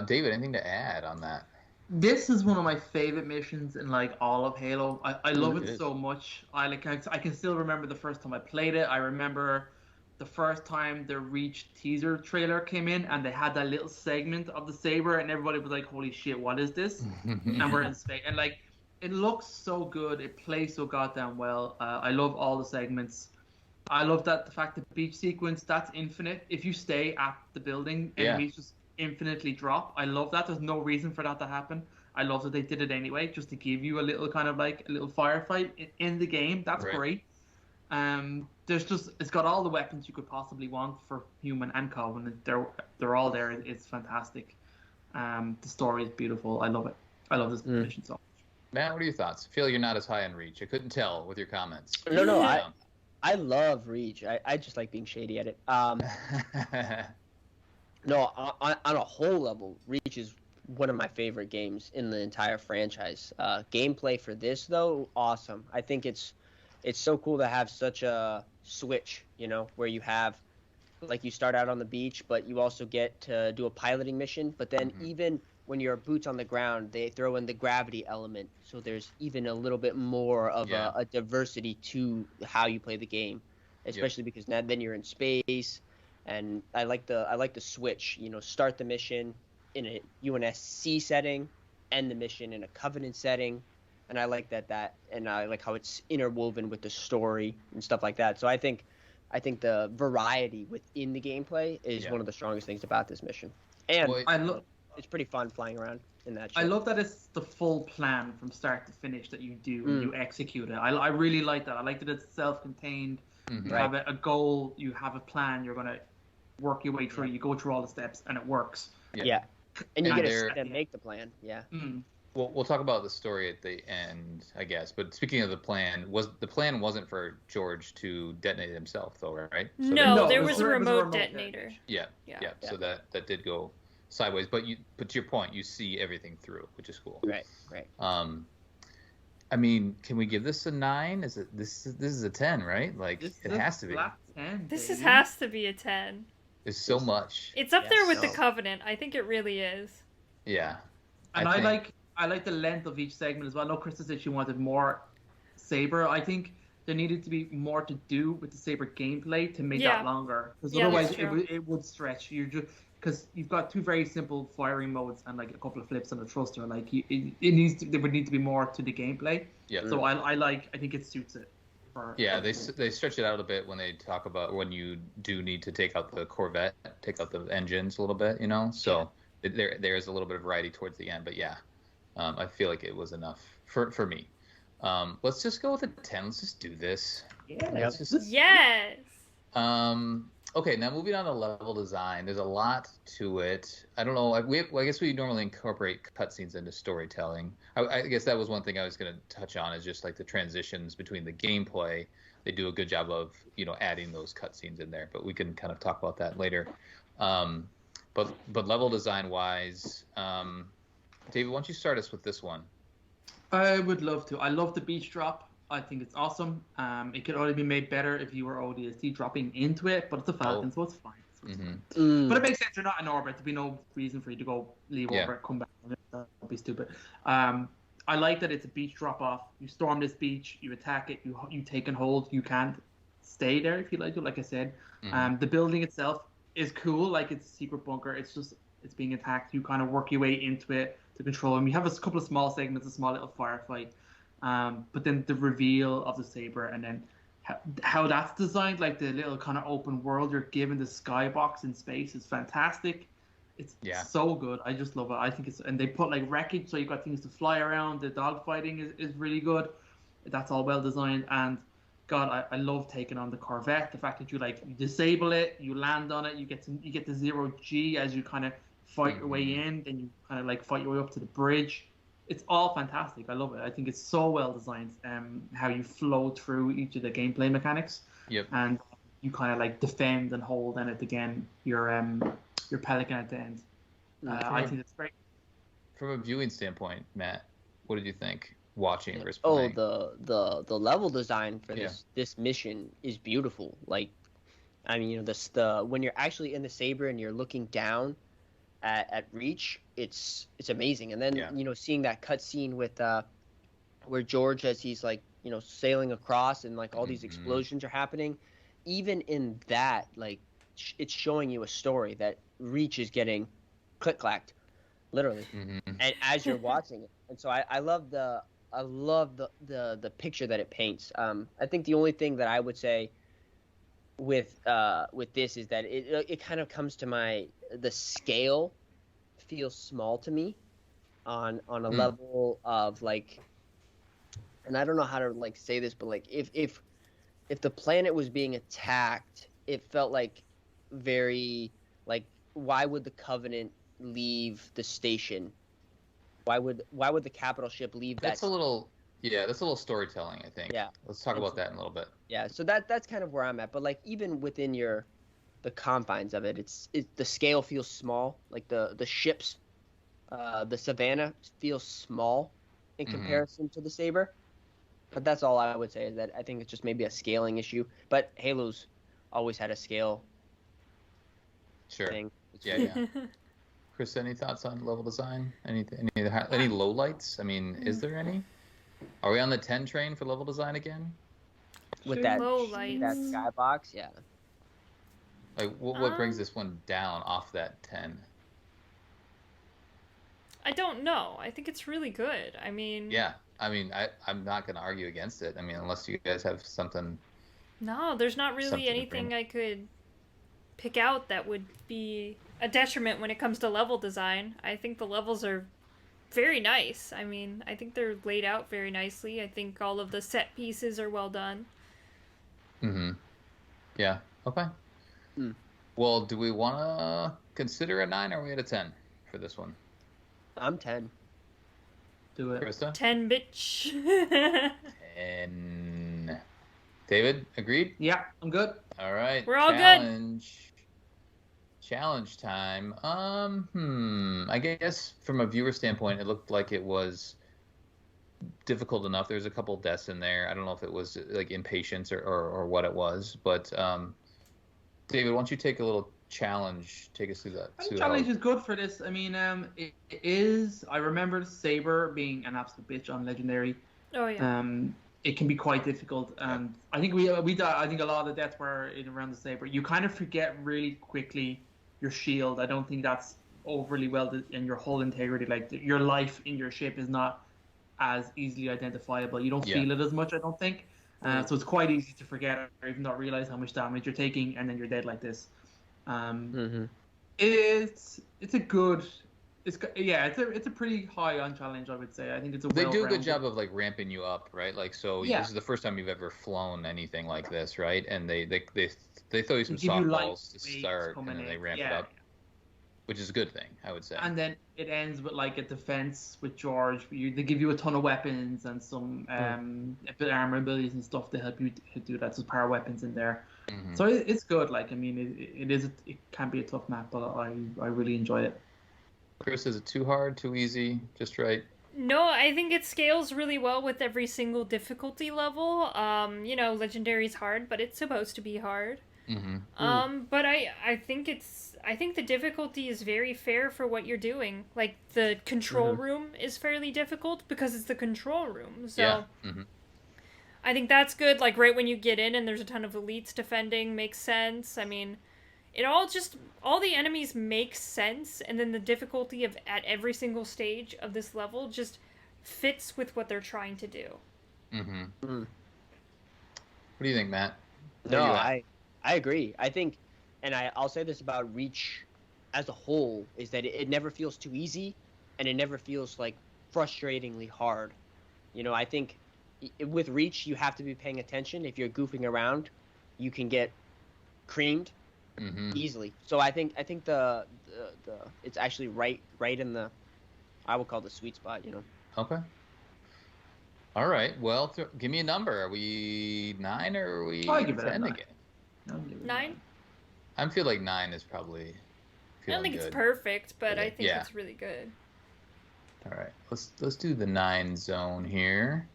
David, anything to add on that? This is one of my favorite missions in like all of Halo. I love it so much. I can still remember the first time I played it. I remember the first time the Reach teaser trailer came in and they had that little segment of the saber and everybody was like, "Holy shit, what is this?" And we're in space and like it looks so good. It plays so goddamn well. I love all the segments. I love that the fact that the beach sequence that's infinite. If you stay at the building, enemies just infinitely drop. I love that. There's no reason for that to happen. I love that they did it anyway, just to give you a little kind of like a little firefight in the game. That's great. It's got all the weapons you could possibly want for human and Covenant. They're all there. It's fantastic. The story is beautiful. I love it. I love this mission so much. Matt, what are your thoughts? I feel you're not as high on Reach. I couldn't tell with your comments. No, I love Reach. I just like being shady at it. No, on a whole level, Reach is one of my favorite games in the entire franchise. Gameplay for this, though, awesome. I think it's so cool to have such a switch, where you have, like, you start out on the beach, but you also get to do a piloting mission. But then even when you're boots on the ground, they throw in the gravity element. So there's even a little bit more of a diversity to how you play the game, especially because then you're in space. And I like the switch, start the mission in a UNSC setting, end the mission in a Covenant setting, and I like that and I like how it's interwoven with the story and stuff like that. So I think the variety within the gameplay is one of the strongest things about this mission, and it's pretty fun flying around in that ship. I love that it's the full plan from start to finish that you do and you execute it. I really like that. I like that it's self-contained. You have a goal, you have a plan, you're gonna work your way through. You go through all the steps, and it works. Yeah, and you get to make the plan. Yeah. Well, we'll talk about the story at the end, I guess. But speaking of the plan, the plan wasn't for George to detonate himself, though, right? So no, there was a remote detonator. Yeah. So that did go sideways. But to your point, you see everything through, which is cool. Right. I mean, can we give this a 9? Is it this is a 10, right? Like it has to be. 10, this has to be a 10. There's so much. It's up there with the Covenant. I think it really is. Yeah. And I like the length of each segment as well. I know Krysta said she wanted more Saber. I think there needed to be more to do with the Saber gameplay to make that longer. Because otherwise it would stretch. Because you've got two very simple firing modes and like a couple of flips and a thruster. Like there would need to be more to the gameplay. Yeah. So I think it suits it. They stretch it out a bit when they talk about when you do need to take out the Corvette, take out the engines a little bit, So there is a little bit of variety towards the end, but I feel like it was enough for me. Let's just go with a 10. Let's just do this. Yeah. Yes. Okay, now moving on to level design. There's a lot to it. I don't know. I guess we normally incorporate cutscenes into storytelling. I guess that was one thing I was going to touch on is just like the transitions between the gameplay. They do a good job of adding those cutscenes in there, but we can kind of talk about that later. But level design wise, David, why don't you start us with this one? I would love to. I love the beach drop. I think it's awesome. It could only be made better if you were ODST dropping into it, but it's a Falcon, so it's fine. But it makes sense. You're not in orbit. There'd be no reason for you to go leave orbit, come back. That would be stupid. I like that it's a beach drop off. You storm this beach, you attack it, you take and hold. You can't stay there if you like to. Like I said, the building itself is cool. Like it's a secret bunker. It's being attacked. You kind of work your way into it to control them. You have a couple of small segments, a small little firefight. But then the reveal of the saber, and then how that's designed, like the little kind of open world you're given, the skybox in space is fantastic. It's so good. I just love it. I think and they put like wreckage, so you've got things to fly around. The dogfighting is really good. That's all well designed. And God, I love taking on the Corvette. The fact that you disable it, you land on it, you get the 0G as you kind of fight your way in, then you kind of fight your way up to the bridge. it's all fantastic. I love it. I think it's so well designed. How you flow through each of the gameplay mechanics. Yep. And you kind of like defend and hold, and at again your pelican at the end. I think it's great. From a viewing standpoint, Matt, what did you think watching versus Oh, playing? the level design for this mission is beautiful. Like, I mean, you know, the when you're actually in the Saber and you're looking down at Reach, it's amazing. And then you know, seeing that cutscene with where George, as he's like, you know, sailing across and like all these explosions are happening, even in that, like, it's showing you a story that Reach is getting click-clacked, literally, and as you're watching it. And so I love the picture that it paints. I think the only thing that I would say with this is that it kind of comes to the scale feels small to me on a level of like, and I don't know how to like say this, but like if the planet was being attacked, it felt like very like, why would the Covenant leave the station? Why would the capital ship leave that? That's a little storytelling, I think. Yeah. Let's talk about that in a little bit. Yeah, so that's kind of where I'm at. But like even within the confines of it, the scale feels small. Like the ships, the Savannah feels small in comparison to the Saber. But that's all I would say, is that I think it's just maybe a scaling issue. But Halo's always had a scale thing. Yeah. Krysta, any thoughts on level design? Any lowlights? I mean, is there any? Are we on the 10 train for level design again? With that skybox, yeah. Like, what brings this one down off that 10? I don't know. I think it's really good. I mean... Yeah. I mean, I'm not going to argue against it. I mean, unless you guys have something... No, there's not really anything I could pick out that would be a detriment when it comes to level design. I think the levels are very nice. I mean, I think they're laid out very nicely. I think all of the set pieces are well done. Yeah. Okay. Well, do we want to consider a 9, or are we at a 10 for this one? I'm 10. Do it. Krysta? 10, bitch. 10. David, agreed? Yeah, I'm good. All right. We're all good. Challenge time. I guess from a viewer standpoint, it looked like it was difficult enough. There's a couple deaths in there. I don't know if it was like impatience or what it was, but David, why don't you take a little challenge? Take us through that. I think challenge is good for this. I mean, it is. I remember Saber being an absolute bitch on Legendary. Oh yeah. It can be quite difficult, and I think I think a lot of the deaths were in around the Saber. You kind of forget really quickly your shield. I don't think that's overly well, and your hull integrity, like your life in your ship, is not as easily identifiable. You don't feel it as much, I don't think. So it's quite easy to forget or even not realize how much damage you're taking, and then you're dead like this. It's a pretty high on challenge, I would say. I think it's They do a good job of like ramping you up, right? Like, so this is the first time you've ever flown anything like this, right? And they throw you some softballs to start, and then they ramp it up, which is a good thing, I would say. And then it ends with like a defense with George. They give you a ton of weapons and some armor abilities and stuff to help you do that. So power weapons in there. So it's good. Like, I mean, it can be a tough map, but I really enjoyed it. Chris, is it too hard, too easy, just right? No, I think it scales really well with every single difficulty level. You know, Legendary's hard, but it's supposed to be hard. But I think the difficulty is very fair for what you're doing. Like, the control room is fairly difficult because it's the control room. So I think that's good. Like, right when you get in and there's a ton of elites defending makes sense. I mean, all the enemies make sense, and then the difficulty at every single stage of this level just fits with what they're trying to do. What do you think, Matt? No, I agree. I think, and I'll say this about Reach as a whole, is that it never feels too easy, and it never feels like frustratingly hard. You know, I think with Reach, you have to be paying attention. If you're goofing around, you can get creamed easily. So I think the it's actually right in the, I would call the sweet spot. You know. Okay. All right. Well, give me a number. Are we 9 or are we I'll give it a 10 9. again? I'll give it a 9? I feel like 9 is probably I don't feeling think good. it's perfect, but I think Yeah. it's really good. All right. Let's do the 9 zone here.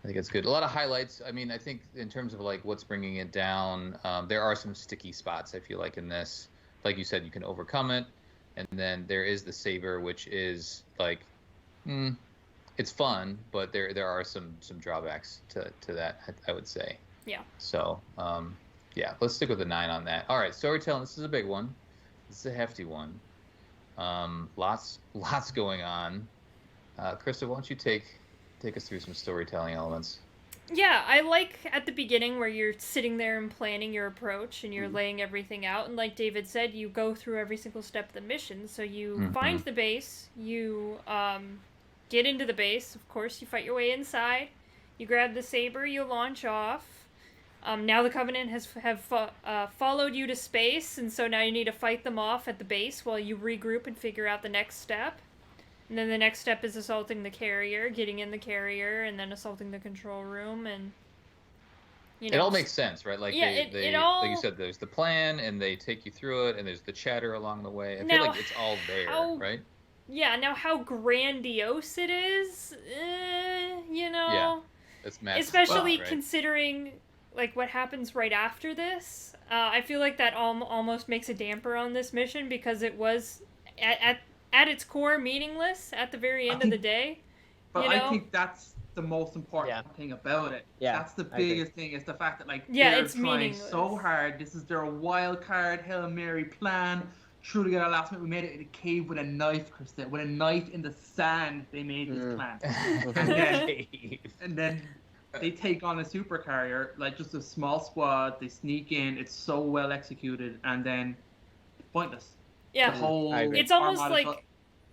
I think it's good. A lot of highlights. I mean, I think in terms of like what's bringing it down, there are some sticky spots. I feel like in this, like you said, you can overcome it, and then there is the saber, which is like, it's fun, but there are some drawbacks to that. I would say. Yeah. So yeah, let's stick with the 9 on that. All right, storytelling. This is a big one. This is a hefty one. Lots going on. Krysta, why don't you take us through some storytelling elements? Yeah, I like at the beginning where you're sitting there and planning your approach and you're laying everything out. And like David said, you go through every single step of the mission. So you find the base, you get into the base. Of course, you fight your way inside. You grab the saber, you launch off. Now the Covenant have followed you to space, and so now you need to fight them off at the base while you regroup and figure out the next step. And then the next step is assaulting the carrier, getting in the carrier, and then assaulting the control room, and you know. It all makes sense, right? Like yeah, they it all... like you said, there's the plan, and they take you through it, and there's the chatter along the way. I feel like it's all there, right? Yeah. Now, how grandiose it is, you know. Yeah, it's massive. Especially considering like what happens right after this. I feel like that almost makes a damper on this mission because it was at its core meaningless at the very end of the day. But I think that's the most important thing about it. Yeah, that's the biggest thing is the fact that like yeah, they're it's trying meaningless. so hard. This is their wild card Hail Mary plan. Truly got our last minute. We made it in a cave with a knife, Krysta. With a knife in the sand, they made this plan. and then they take on a super carrier, like just a small squad. They sneak in. It's so well executed, and then pointless. Yeah, the whole it's almost like,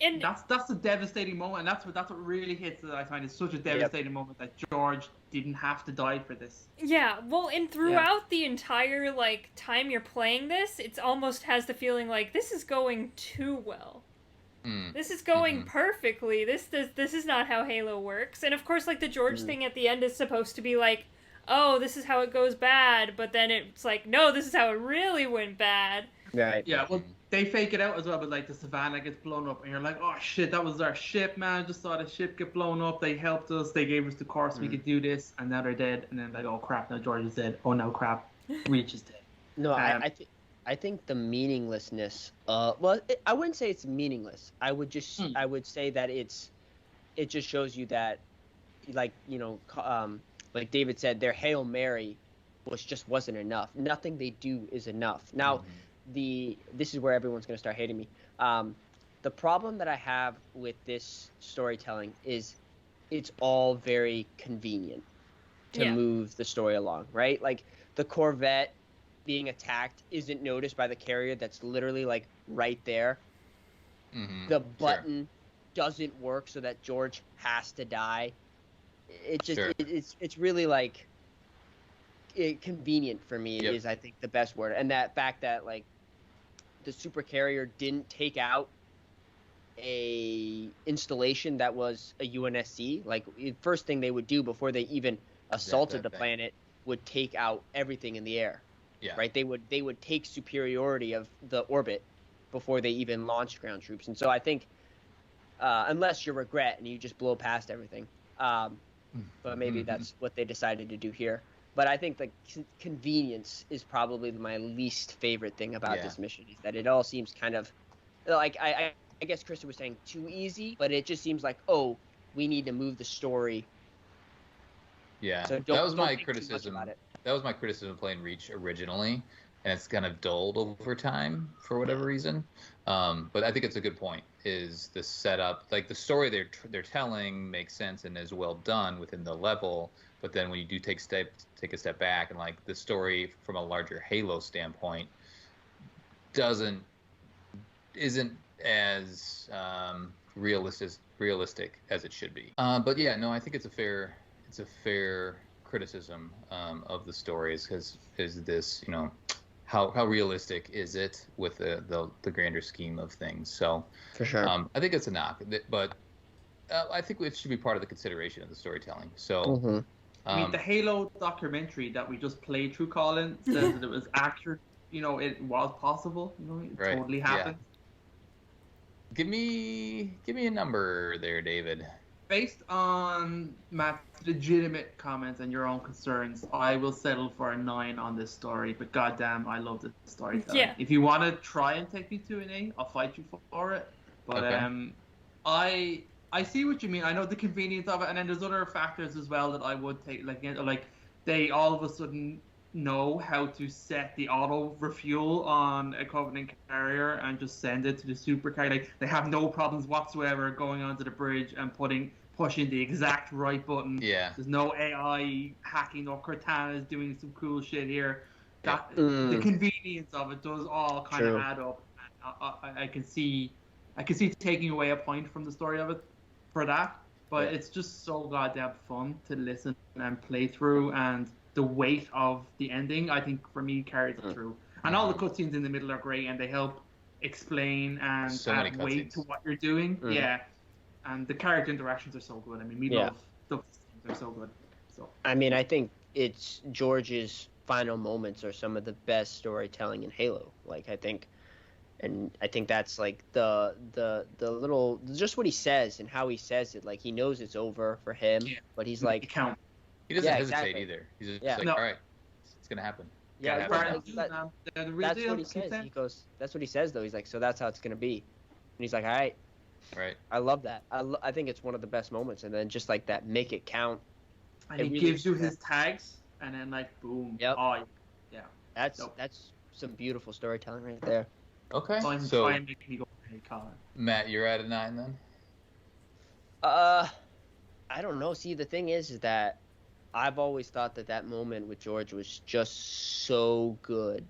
and that's a devastating moment, and that's what really hits that I find is such a devastating moment that George didn't have to die for this. Yeah, well, and throughout the entire like time you're playing this, it's almost has the feeling like this is going too well. This is going perfectly. This is not how Halo works. And of course, like the George thing at the end is supposed to be like, oh, this is how it goes bad, but then it's like, no, this is how it really went bad. Right. Yeah, well, they fake it out as well, but like the Savannah gets blown up, and you're like, oh shit, that was our ship, man. I just saw the ship get blown up. They helped us. They gave us the course we could do this, and now they're dead. And then like, oh crap, now George is dead. Oh no, crap, Reach is dead. No, I think the meaninglessness. I wouldn't say it's meaningless. I would say that it just shows you that, like like David said, their Hail Mary wasn't enough. Nothing they do is enough. Now, this is where everyone's going to start hating me. The problem that I have with this storytelling is it's all very convenient to move the story along, right? Like the Corvette being attacked isn't noticed by the carrier that's literally like right there. The button doesn't work so that George has to die. It just it's really like convenient for me is I think the best word. And that fact that like the super carrier didn't take out a installation that was a UNSC, like the first thing they would do before they even assaulted the planet would take out everything in the air. Yeah. Right? They would take superiority of the orbit before they even launched ground troops. And so I think unless you're Regret and you just blow past everything, but maybe that's what they decided to do here. But I think the convenience is probably my least favorite thing about this mission, is that it all seems kind of like I guess Krysta was saying too easy, but it just seems like, oh, we need to move the story. Yeah, so that was my criticism. That was my criticism of playing Reach originally, and it's kind of dulled over time for whatever reason. But I think it's a good point. Is the setup, like the story they're telling, makes sense and is well done within the level. But then when you do take a step back, and like the story from a larger Halo standpoint isn't as realistic as it should be. But yeah, no, I think it's a fair criticism of the stories, because is this, how realistic is it with the grander scheme of things? So for sure, I think it's a knock, but I think it should be part of the consideration of the storytelling. So, Mm-hmm. I mean, the Halo documentary that we just played through, Colin, says that it was accurate. You know, it was possible. You know, it Right, totally yeah. happened. Give me a number there, David. Based on Matt's legitimate comments and your own concerns, I will settle for a 9 on this story. But goddamn, I love this story. Yeah. If you want to try and take me to an 8, I'll fight you for it. But Okay. I see what you mean. I know the convenience of it, and then there's other factors as well that I would take. Like they all of a sudden know how to set the auto refuel on a Covenant carrier and just send it to the super carrier. Like, they have no problems whatsoever going onto the bridge and pushing the exact right button. Yeah. There's no AI hacking or Cortana is doing some cool shit here. The convenience of it does all kind of add up. I can see taking away a point from the story of it for that, but it's just so goddamn fun to listen and play through, and the weight of the ending, I think, for me, carries it through. And all the cutscenes in the middle are great, and they help explain and add weight to what you're doing. Yeah, and the character interactions are so good. I mean, we love those things; they're so good. So I mean, I think it's George's final moments are some of the best storytelling in Halo. Like, I think that's like the little, just what he says and how he says it. Like, he knows it's over for him, but he's like, He doesn't hesitate either. He's just like, all right, it's gonna happen. Yeah, happen. that's what he says. He goes, that's what he says though. He's like, so that's how it's gonna be, and he's like, all right. Right. I love that. I think it's one of the best moments, and then just like that, make it count. And he gives you his tags, and then like boom. Yep. Oh, yeah. That's some beautiful storytelling right there. Okay. So try and make me go, hey, Colin. Matt, you're at a 9 then? I don't know. See, the thing is that I've always thought that moment with George was just so good.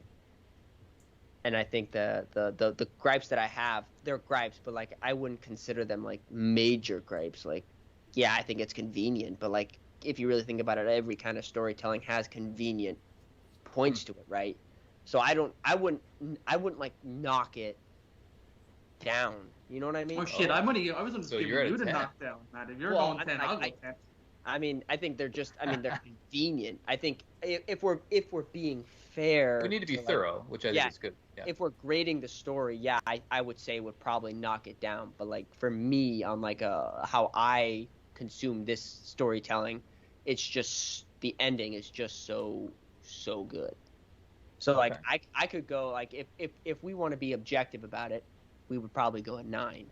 And I think the gripes that I have, they're gripes, but like I wouldn't consider them like major gripes. Like, yeah, I think it's convenient, but like if you really think about it, every kind of storytelling has convenient points to it, right? So I wouldn't like knock it down. You know what I mean? Oh shit! I was gonna give you the 10. knockdown, Matt. If you're going 10, I'll go 10. I mean, I think they're convenient. I think if we're being fair, We need to be thorough, which I think is good. Yeah. If we're grading the story, I would say would probably knock it down. But like for me, on like how I consume this storytelling, it's just the ending is just so good. So like I could go like if we want to be objective about it, we would probably go a 9.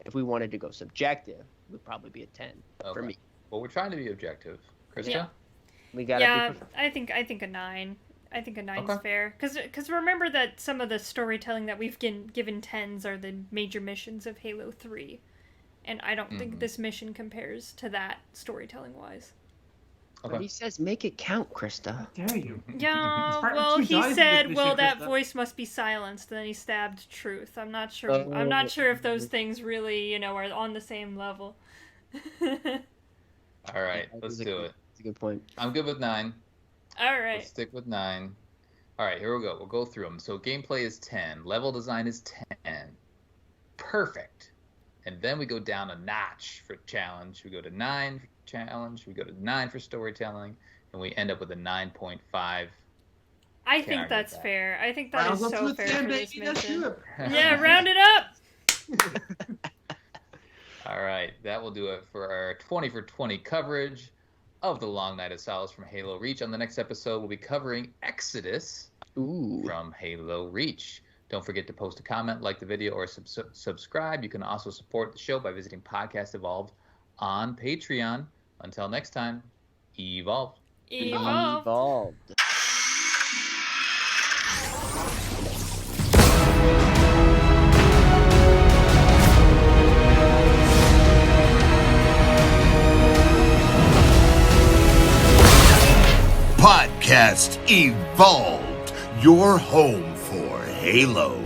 If we wanted to go subjective, it would probably be a 10 for me. Well, we're trying to be objective. Krysta? Yeah. We gotta be I think a 9. I think a 9 is fair. Because remember that some of the storytelling that we've given 10s are the major missions of Halo 3. And I don't think this mission compares to that storytelling-wise. Okay. But he says, make it count, Krysta. How dare you? Yeah, well, he said, well, that voice must be silenced, and then he stabbed Truth. I'm not sure. I'm not sure if those things really, are on the same level. All right, let's do it. That's a good point. I'm good with 9. All right. Let's stick with 9. All right, here we go. We'll go through them. So gameplay is 10. Level design is 10. Perfect. And then we go down a notch for challenge. We go to 9 for challenge. We go to 9 for storytelling. And we end up with a 9.5. I think that's fair. I think that is so fair for this baby. mission. Yeah, round it up! All right, that will do it for our 20 for 20 coverage of the Long Night of Solace from Halo Reach. On the next episode, we'll be covering Exodus from Halo Reach. Don't forget to post a comment, like the video, or subscribe. You can also support the show by visiting Podcast Evolved on Patreon. Until next time, evolve. Evolved. Podcast Evolved, your home for Halo.